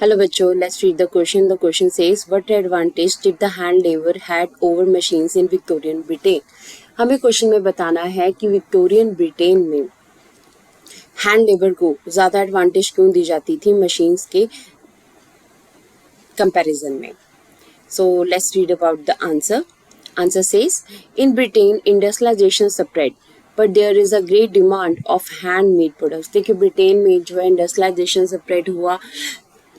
Hello बच्चों, let's read the question. The question says, what advantage did the hand labor had over machines in Victorian Britain? हमें question में बताना है कि Victorian Britain में hand labour को ज़्यादा एडवांटेज क्यों दी जाती थी मशीन्स के कंपैरिजन में. So let's read about the answer. Answer says, in Britain, industrialization spread, but there is a great demand of handmade products. देखिए ब्रिटेन में जो है इंडस्ट्रियलाइजेशन स्प्रेड हुआ,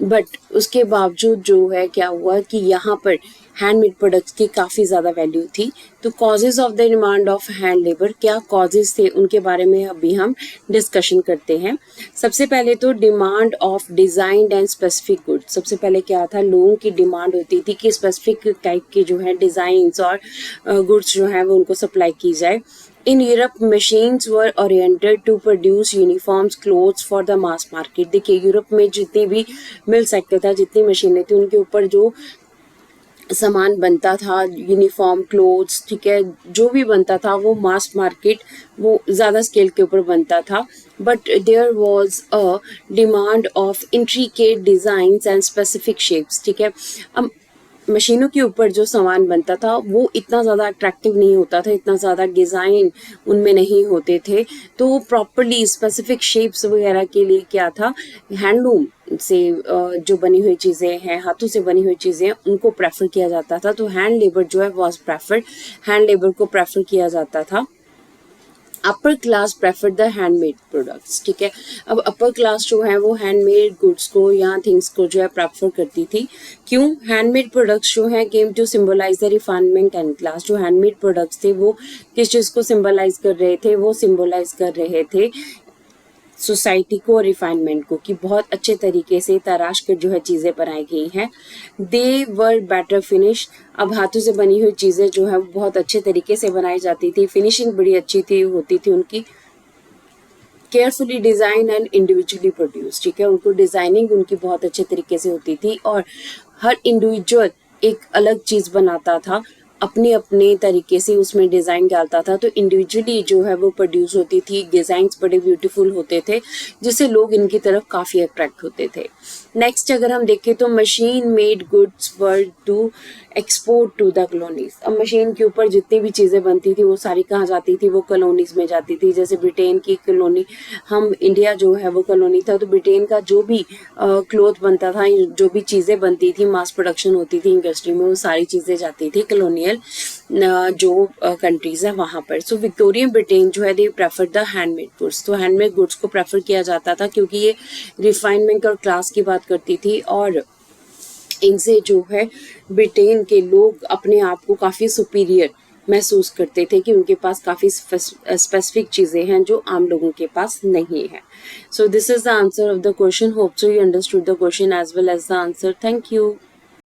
बट उसके बावजूद जो है क्या हुआ कि यहाँ पर हैंडमेड प्रोडक्ट्स की काफ़ी ज़्यादा वैल्यू थी. तो causes of the demand of hand labour, क्या कॉजेज थे उनके बारे में अभी हम डिस्कशन करते हैं. सबसे पहले तो demand of designed and specific goods. सबसे पहले क्या था, लोगों की डिमांड होती थी कि स्पेसिफिक टाइप के जो है डिज़ाइंस और गुड्स जो है वो उनको सप्लाई की जाए. In Europe, machines were oriented to produce uniforms clothes for the mass market. देखिए यूरोप में जितनी भी मिल सेक्टर था, जितनी मशीनें थी, उनके ऊपर जो सामान बनता था, यूनिफॉर्म क्लोथ्स, ठीक है, जो भी बनता था वो मास मार्केट, वो ज़्यादा स्केल के ऊपर बनता था. But there was a demand of intricate designs and specific shapes. ठीक है, अब मशीनों के ऊपर जो सामान बनता था वो इतना ज़्यादा अट्रैक्टिव नहीं होता था, इतना ज़्यादा डिज़ाइन उनमें नहीं होते थे. तो प्रॉपरली स्पेसिफिक शेप्स वगैरह के लिए क्या था, हैंडलूम से जो बनी हुई चीज़ें हैं, हाथों से बनी हुई चीज़ें, उनको प्रेफर किया जाता था. तो हैंड लेबर जो है वॉज प्रेफर्ड, हैंड लेबर को प्रेफर किया जाता था. Upper class prefer the handmade products. ठीक है, अब अपर क्लास जो है वो हैंडमेड गुड्स को या थिंग्स को जो है प्रेफर करती थी. क्यों? हैंडमेड प्रोडक्ट्स जो है came to symbolise the refinement and class. जो हैंडमेड प्रोडक्ट्स थे वो किस चीज़ को सिंबलाइज कर रहे थे, वो सिंबलाइज कर रहे थे सोसाइटी को और रिफाइनमेंट को, कि बहुत अच्छे तरीके से तराश कर जो है चीज़ें बनाई गई हैं. दे वर बेटर फिनिश. अब हाथों से बनी हुई चीज़ें जो है बहुत अच्छे तरीके से बनाई जाती थी, फिनिशिंग बड़ी अच्छी थी होती थी उनकी. Carefully design and individually produce. ठीक है, उनको डिज़ाइनिंग उनकी बहुत अच्छे तरीके से होती थी और हर इंडिविजुअल एक अलग चीज़ बनाता था, अपने अपने तरीके से उसमें डिज़ाइन डालता था. तो इंडिविजुअली जो है वो प्रोड्यूस होती थी, डिज़ाइंस बड़े ब्यूटीफुल होते थे जिससे लोग इनकी तरफ काफ़ी अट्रैक्ट होते थे. नेक्स्ट अगर हम देखें तो machine made goods were to export to the colonies. अब मशीन के ऊपर जितनी भी चीज़ें बनती थी वो सारी कहाँ जाती थी, वो कॉलोनीज में जाती थी. जैसे ब्रिटेन की कॉलोनी, हम इंडिया जो है वो कॉलोनी था, तो ब्रिटेन का जो भी क्लोथ बनता था, जो भी चीज़ें बनती थी, मास प्रोडक्शन होती थी इंडस्ट्री में, वो सारी चीज़ें जाती थी कॉलोनियल जो कंट्रीज है वहाँ पर. सो विक्टोरियन ब्रिटेन जो है they prefer the handmade goods. तो हैंडमेड गुड्स को प्रेफर किया जाता था क्योंकि ये रिफाइनमेंट और क्लास की बात करती थी और इनसे जो है ब्रिटेन के लोग अपने आप को काफ़ी सुपीरियर महसूस करते थे कि उनके पास काफ़ी स्पेसिफिक चीज़ें हैं जो आम लोगों के पास नहीं है. So this is the answer of the question. Hope so you understood the question as well as the answer. Thank you.